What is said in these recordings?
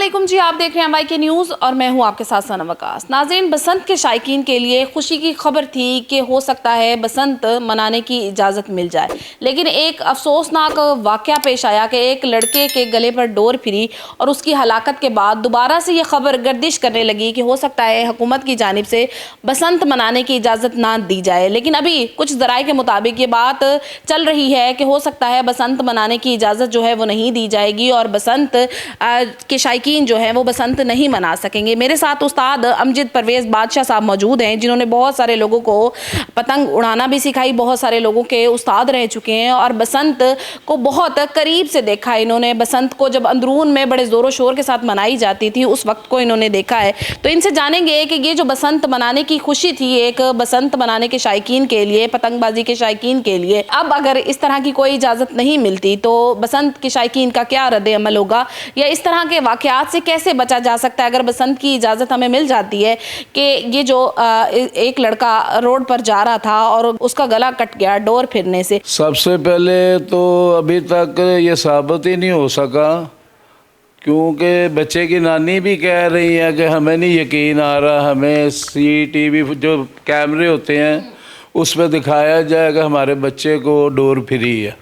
अस्सलामुअलैकुम जी, आप देख रहे हैं YK न्यूज़ और मैं हूं आपके साथ सनम वकास। नाज़रीन, बसंत के शायकीन के लिए खुशी की खबर थी कि हो सकता है बसंत मनाने की इजाज़त मिल जाए, लेकिन एक अफसोसनाक वाक़या पेश आया कि एक लड़के के गले पर डोर फिरी और उसकी हलाकत के बाद दोबारा से ये खबर गर्दिश करने लगी कि हो सकता है हुकूमत की जानिब से बसंत मनाने की इजाज़त ना दी जाए। लेकिन अभी कुछ ज़राए के मुताबिक ये बात चल रही है कि हो सकता है बसंत मनाने की इजाज़त जो है वो नहीं दी जाएगी और बसंत के शायकीन जो हैं वो बसंत नहीं मना सकेंगे। मेरे साथ उस्ताद अमजद परवेज़ बादशाह साहब मौजूद हैं, जिन्होंने बहुत सारे लोगों को पतंग उड़ाना भी सिखाई, बहुत सारे लोगों के उस्ताद रह चुके हैं और बसंत को बहुत करीब से देखा है इन्होंने। बसंत को जब अंदरून में बड़े ज़ोरों शोर के साथ मनाई जाती थी उस वक्त को इन्होंने देखा है। तो इनसे जानेंगे कि ये जो बसंत मनाने की खुशी थी एक बसंत मनाने के शायकीन के लिए, पतंगबाजी के शायकीन के लिए, अब अगर इस तरह की कोई इजाज़त नहीं मिलती तो बसंत के शायकीन का क्या रद्द अमल होगा या इस तरह के वाक़यात से कैसे बचा जा सकता है अगर बसंत की इजाज़त हमें मिल जाती है कि ये जो एक लड़का रोड पर जा रहा था और उसका गला कट गया डोर फिरने से। सबसे पहले तो अभी तक ये साबित ही नहीं हो सका, क्योंकि बच्चे की नानी भी कह रही है कि हमें नहीं यकीन आ रहा, हमें CCTV जो कैमरे होते हैं उस पर दिखाया जाएगा हमारे बच्चे को डोर फिरी है।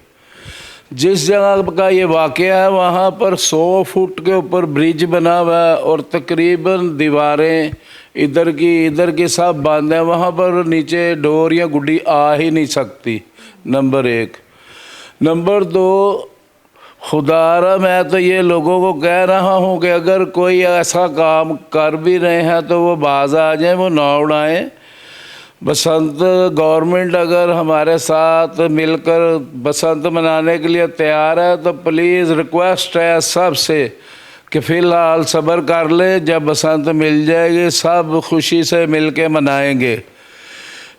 जिस जगह का ये वाक़या है वहाँ पर 100 फुट के ऊपर ब्रिज बना हुआ है और तकरीबन दीवारें इधर की सब बंद हैं। वहाँ पर नीचे डोर या गुड्डी आ ही नहीं सकती, नंबर 1। नंबर 2, खुदारा मैं तो ये लोगों को कह रहा हूँ कि अगर कोई ऐसा काम कर भी रहे हैं तो वो बाज आ जाए, वो ना उड़ाएँ। बसंत गवर्नमेंट अगर हमारे साथ मिलकर बसंत मनाने के लिए तैयार है तो प्लीज़ रिक्वेस्ट है सबसे कि फ़िलहाल सब्र कर ले, जब बसंत मिल जाएगी सब खुशी से मिल के मनाएंगे।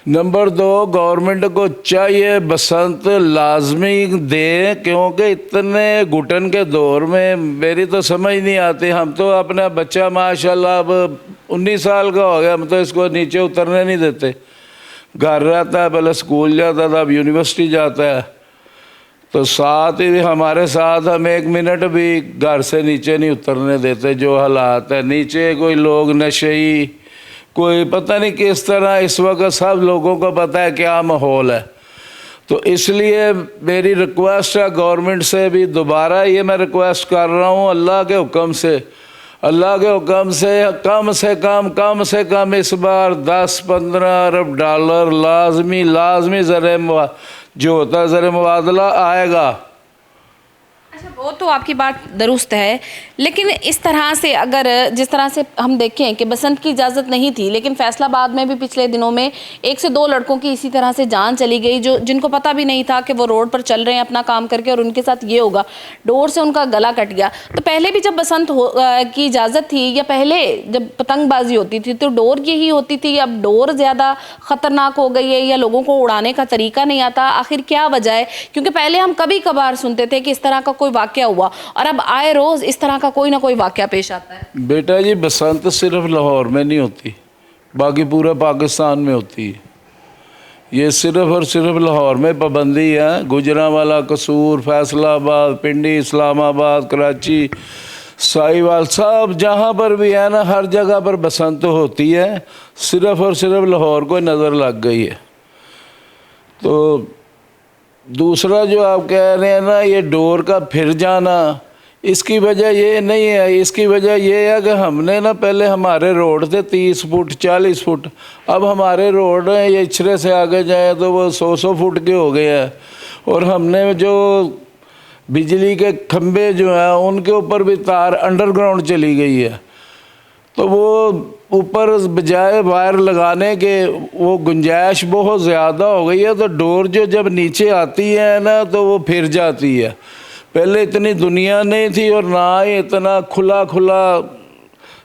नंबर 2, गवर्नमेंट को चाहिए बसंत लाजमी दे, क्योंकि इतने घुटन के दौर में मेरी तो समझ नहीं आती। हम तो अपना बच्चा माशाल्लाह अब 19 साल का हो गया, हम तो इसको नीचे उतरने नहीं देते। घर रहता है, पहले स्कूल जाता था, अब यूनिवर्सिटी जाता है, तो साथ ही हमारे साथ हम 1 मिनट भी घर से नीचे नहीं उतरने देते। जो हालात है नीचे, कोई लोग नशेई, कोई पता नहीं किस तरह, इस वक्त सब लोगों को पता है क्या माहौल है। तो इसलिए मेरी रिक्वेस्ट है गवर्नमेंट से भी, दोबारा ये मैं रिक्वेस्ट कर रहा हूँ अल्लाह के हुक्म से कम से कम इस बार 10-15 अरब डॉलर लाजमी ज़र जो होता है ज़र मुबादला आएगा। अच्छा, वो तो आपकी बात दुरुस्त है, लेकिन इस तरह से अगर जिस तरह से हम देखें कि बसंत की इजाज़त नहीं थी, लेकिन फैसलाबाद में भी पिछले दिनों में 1 से 2 लड़कों की इसी तरह से जान चली गई, जो जिनको पता भी नहीं था कि वो रोड पर चल रहे हैं अपना काम करके और उनके साथ ये होगा, डोर से उनका गला कट गया। तो पहले भी जब बसंत की इजाज़त थी या पहले जब पतंगबाजी होती थी तो डोर यही होती थी, अब डोर ज़्यादा ख़तरनाक हो गई है या लोगों को उड़ाने का तरीका नहीं आता, आखिर क्या वजह है? क्योंकि पहले हम कभी कभार सुनते थे कि इस तरह का कोई वाक़या हुआ और अब आए रोज इस तरह का कोई ना कोई वाक़या पेश आता है। बेटा जी, बसंत सिर्फ लाहौर में नहीं होती, बाकी पूरा पाकिस्तान में होती है। ये सिर्फ और सिर्फ लाहौर में पाबंदी है। गुजरांवाला, कसूर, फैसलाबाद, पिंडी, इस्लामाबाद, कराची, साहिवाल, सब जहाँ पर भी है ना, हर जगह पर बसंत होती है। सिर्फ और सिर्फ लाहौर को नज़र लग गई है। तो दूसरा जो आप कह रहे हैं ना, ये डोर का फिर जाना, इसकी वजह ये नहीं है। इसकी वजह ये है कि हमने ना पहले हमारे रोड थे 30 फुट 40 फुट, अब हमारे रोड हैं ये इछरे से आगे जाए तो वो 100 फुट के हो गए हैं। और हमने जो बिजली के खंभे जो हैं उनके ऊपर भी तार अंडरग्राउंड चली गई है, तो वो ऊपर बजाय वायर लगाने के वो गुंजाइश बहुत ज़्यादा हो गई है। तो डोर जो जब नीचे आती है ना तो वो फिर जाती है। पहले इतनी दुनिया नहीं थी और ना ही इतना खुला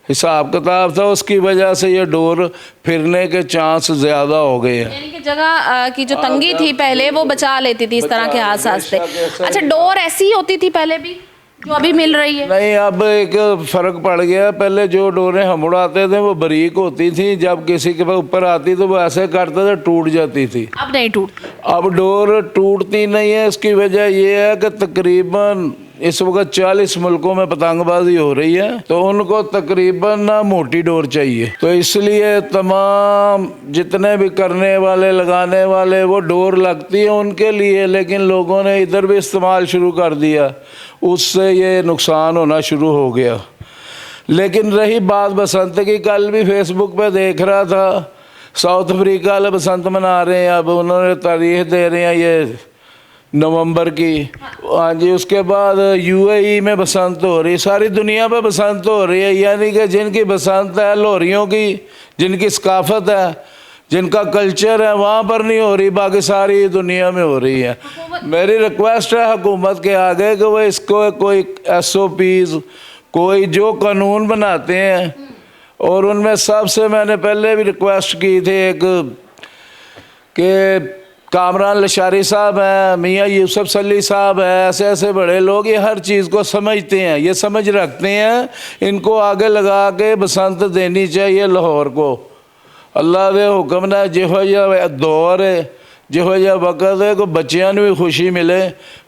हिसाब किताब था, उसकी वजह से ये डोर फिरने के चांस ज़्यादा हो गए हैं। यानी कि जगह की जो तंगी थी पहले वो बचा लेती थी इस तरह के हादसा से। अच्छा, डोर ऐसी होती थी पहले भी जो अभी मिल रही है? नहीं, अब एक फ़र्क पड़ गया। पहले जो डोरें हम उड़ाते थे वो बारीक होती थी, जब किसी के ऊपर आती तो वो ऐसे करते थे, टूट जाती थी। अब नहीं टूटती। अब डोर टूटती नहीं है। इसकी वजह ये है कि तकरीबन इस वक्त 40 मुल्कों में पतंगबाजी हो रही है, तो उनको तकरीबन ना मोटी डोर चाहिए। तो इसलिए तमाम जितने भी करने वाले लगाने वाले वो डोर लगती है उनके लिए, लेकिन लोगों ने इधर भी इस्तेमाल शुरू कर दिया, उससे ये नुकसान होना शुरू हो गया। लेकिन रही बात बसंत की, कल भी फेसबुक पे देख रहा था साउथ अफ्रीका वाले बसंत मना रहे हैं, अब उन्होंने तारीख दे रहे हैं ये नवंबर की। हाँ जी, उसके बाद यूएई में बसंत हो रही, सारी दुनिया पे बसंत हो रही है। यानी कि जिनकी बसंत है लोहरियों की, जिनकी सकाफत है, जिनका कल्चर है, वहाँ पर नहीं हो रही, बाकी सारी दुनिया में हो रही है। मेरी रिक्वेस्ट है हुकूमत के आगे कि वो इसको कोई SOPs, कोई जो कानून बनाते हैं, और उनमें सबसे मैंने पहले भी रिक्वेस्ट की थी एक कि कामरान लशारी साहब हैं, मियाँ यूसुफ सली साहब हैं, ऐसे ऐसे बड़े लोग ये हर चीज़ को समझते हैं, ये समझ रखते हैं, इनको आगे लगा के बसंत देनी चाहिए लाहौर को। अल्लाह दे हुक्म ने जिहो जिहा दौर है, जिहो जिहा वक्त है, कोई बच्चों भी खुशी मिले,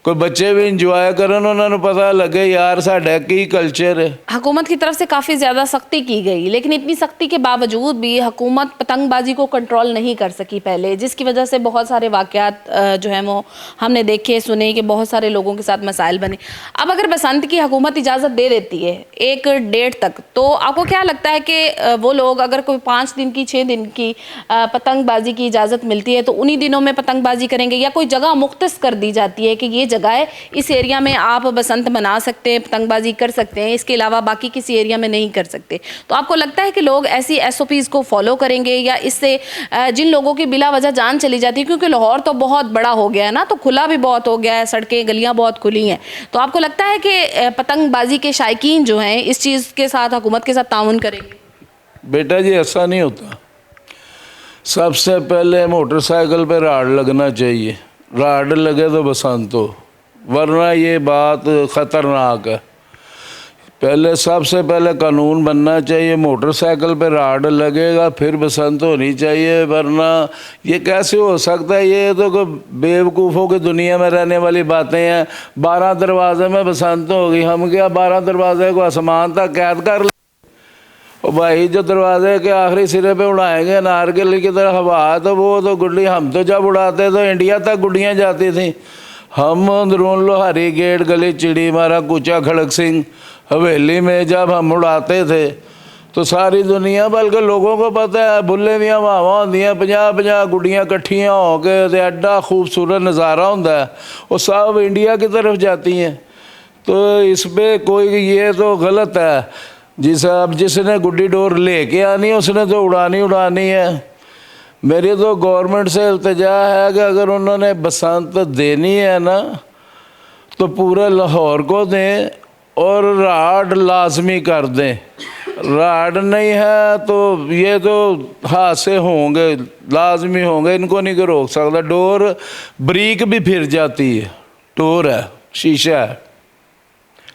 कोई बच्चे भी इंजॉय करन, उन्होंने पता लगे यार साडा की कल्चर है। हुकूमत की तरफ से काफ़ी ज़्यादा सख्ती की गई, लेकिन इतनी सख्ती के बावजूद भी हुकूमत पतंगबाजी को कंट्रोल नहीं कर सकी पहले, जिसकी वजह से बहुत सारे वाक़यात जो हैं वो हमने देखे सुने कि बहुत सारे लोगों के साथ मसाइल बने। अब अगर बसंत की हुकूमत इजाज़त दे देती है एक डेट तक, तो आपको क्या लगता है कि वो लोग अगर कोई 5 दिन की 6 दिन की पतंगबाजी की इजाज़त मिलती है तो उन्हीं दिनों में पतंगबाजी करेंगे, या कोई जगह मुख्तस कर दी जाती है कि ये जगह है, इस एरिया में आप बसंत मना सकते हैं, पतंगबाजी कर सकते हैं, इसके अलावा बाकी किसी एरिया में नहीं कर सकते? तो आपको लगता है कि लोग ऐसी SOPs को फॉलो करेंगे, या इससे जिन लोगों की बिला वजह जान चली जाती है, क्योंकि लाहौर तो बहुत बड़ा हो गया है ना, तो खुला भी बहुत हो गया है, सड़कें गलियां बहुत खुली हैं, तो आपको लगता है कि पतंगबाजी के शायकीन जो हैं इस चीज़ के साथ हुकूमत के साथ ताउन करेंगे? बेटा जी ऐसा नहीं होता। सबसे पहले मोटरसाइकिल पे राड लगना चाहिए, राड लगे तो बसंत हो, वरना ये बात ख़तरनाक है। पहले सबसे पहले कानून बनना चाहिए, मोटरसाइकिल पे राड लगेगा फिर बसंत होनी चाहिए, वरना ये कैसे हो सकता है? ये तो कोई बेवकूफ़ों की दुनिया में रहने वाली बातें हैं। 12 दरवाजे में बसंत होगी, हम क्या 12 दरवाजे को आसमान तक कैद कर ले? और भाई जो दरवाजे के आखिरी सिरे पे उड़ाएंगे नारगिल की तरह हवा, तो वो तो गुड्डी, हम तो जब उड़ाते तो इंडिया तक गुड्डियाँ जाती थी। हम अंदरून लोहारी गेट, गली चिड़ी मारा, कूचा खड़क सिंह हवेली में जब हम उड़ाते थे तो सारी दुनिया, बल्कि लोगों को पता है, बुल्ले दियाँ हवावां होंदियां, 50-50 गुड्डियाँ कट्ठियाँ हो के, एडा खूबसूरत नज़ारा होंदा है, वो सब इंडिया की तरफ जाती हैं। तो इस पर कोई ये तो गलत है। अब जिसने गुड्डी डोर लेके आनी है उसने तो उड़ानी है। मेरी तो गवर्नमेंट से इल्तिजा है कि अगर उन्होंने बसंत देनी है ना तो पूरे लाहौर को दें, और राड लाजमी कर दें। राड नहीं है तो ये तो हादसे होंगे, लाजमी होंगे, इनको नहीं रोक सकता। डोर ब्रीक भी फिर जाती है, डोर है, शीशा है,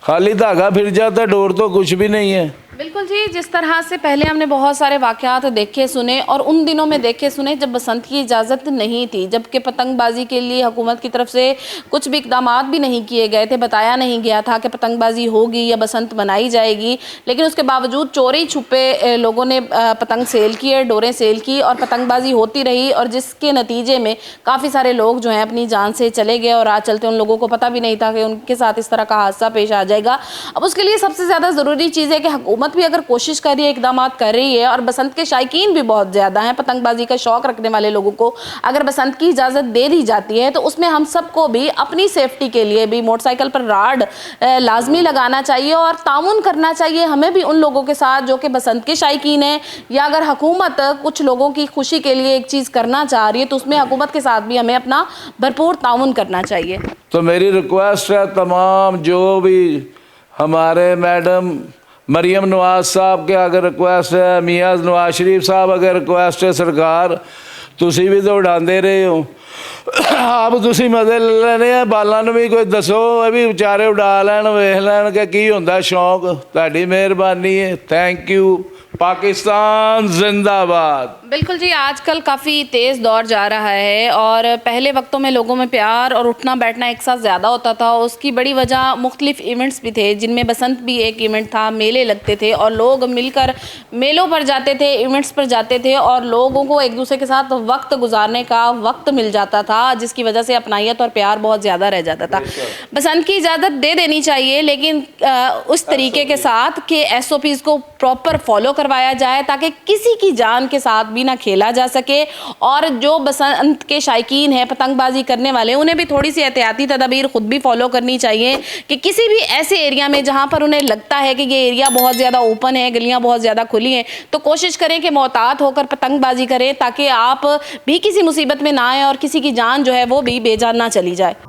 खाली धागा फिर जाता है, डोर तो कुछ भी नहीं है। बिल्कुल जी, जिस तरह से पहले हमने बहुत सारे वाक़यात देखे सुने, और उन दिनों में देखे सुने जब बसंत की इजाज़त नहीं थी, जबकि पतंगबाजी के लिए हुकूमत की तरफ से कुछ भी इकदाम भी नहीं किए गए थे, बताया नहीं गया था कि पतंगबाजी होगी या बसंत मनाई जाएगी, लेकिन उसके बावजूद चोरी छुपे लोगों ने पतंग सेल किए, डोरें सेल की, और पतंगबाजी होती रही, और जिसके नतीजे में काफ़ी सारे लोग जो हैं अपनी जान से चले गए, और आज चलते उन लोगों को पता भी नहीं था कि उनके साथ इस तरह का हादसा पेश आ जाएगा। अब उसके लिए सबसे ज़्यादा ज़रूरी चीज़ है कि हुकूमत भी अगर कोशिश कर रही है, इकदाम कर रही है, और बसंत के शायकीन भी बहुत ज़्यादा हैं, पतंगबाजी का शौक़ रखने वाले लोगों को अगर बसंत की इजाज़त दे दी जाती है तो उसमें हम सबको भी अपनी सेफ्टी के लिए भी मोटरसाइकिल पर राड लाजमी लगाना चाहिए, और ताउन करना चाहिए हमें भी उन लोगों के साथ जो कि बसंत के शायकीन हैं, या अगर हुकूमत कुछ लोगों की खुशी के लिए एक चीज़ करना चाह रही है तो उसमें हुकूमत के साथ भी हमें अपना भरपूर ताउन करना चाहिए। तो मेरी रिक्वेस्ट है तमाम जो भी हमारे मैडम मरियम नवाज साहब के अगर रिक्वेस्ट है, मियाँ नवाज शरीफ साहब अगर रिक्वेस्ट है, सरकार तुसी भी तो उड़ाते रहे हो, ਆਪ ਤੁਸੀਂ ਮਜ਼ੇ ਲੈ ਲੈਣੇ ਆ, ਬਾਲਾਂ ਨੂੰ ਵੀ ਕੋਈ ਦੱਸੋ, ਇਹ ਵੀ ਵਿਚਾਰੇ ਉਡਾ ਲੈਣ, ਵੇਖ ਲੈਣ ਕਿ ਕੀ ਹੁੰਦਾ ਸ਼ੌਕ। ਤੁਹਾਡੀ ਮਿਹਰਬਾਨੀ है, थैंक यू। पाकिस्तान जिंदाबाद। बिल्कुल जी, आजकल काफ़ी तेज़ दौर जा रहा है और पहले वक्तों में लोगों में प्यार और उठना बैठना एक साथ ज़्यादा होता था। उसकी बड़ी वजह मुख्तलिफ इवेंट्स भी थे, जिनमें बसंत भी एक इवेंट था। मेले लगते थे और लोग मिलकर मेलों पर जाते थे, इवेंट्स पर जाते थे और लोगों को एक दूसरे के साथ वक्त गुजारने का वक्त मिल जाता था, जिसकी वजह से अपनायत और प्यार बहुत ज़्यादा रह जाता था। बसंत की इजाज़त दे देनी चाहिए, लेकिन उस तरीके के साथ कि SOPs को प्रॉपर फॉलो करवाया जाए, ताकि किसी की जान के साथ भी ना खेला जा सके। और जो बसंत के शायकीन हैं, पतंगबाजी करने वाले, उन्हें भी थोड़ी सी एहतियाती तदाबीर खुद भी फॉलो करनी चाहिए कि किसी भी ऐसे एरिया में जहां पर उन्हें लगता है कि ये एरिया बहुत ज़्यादा ओपन है, गलियां बहुत ज़्यादा खुली हैं, तो कोशिश करें कि मोहतात होकर पतंगबाजी करें, ताकि आप भी किसी मुसीबत में ना आए और किसी की जान जो है वो भी बेजान ना चली जाए।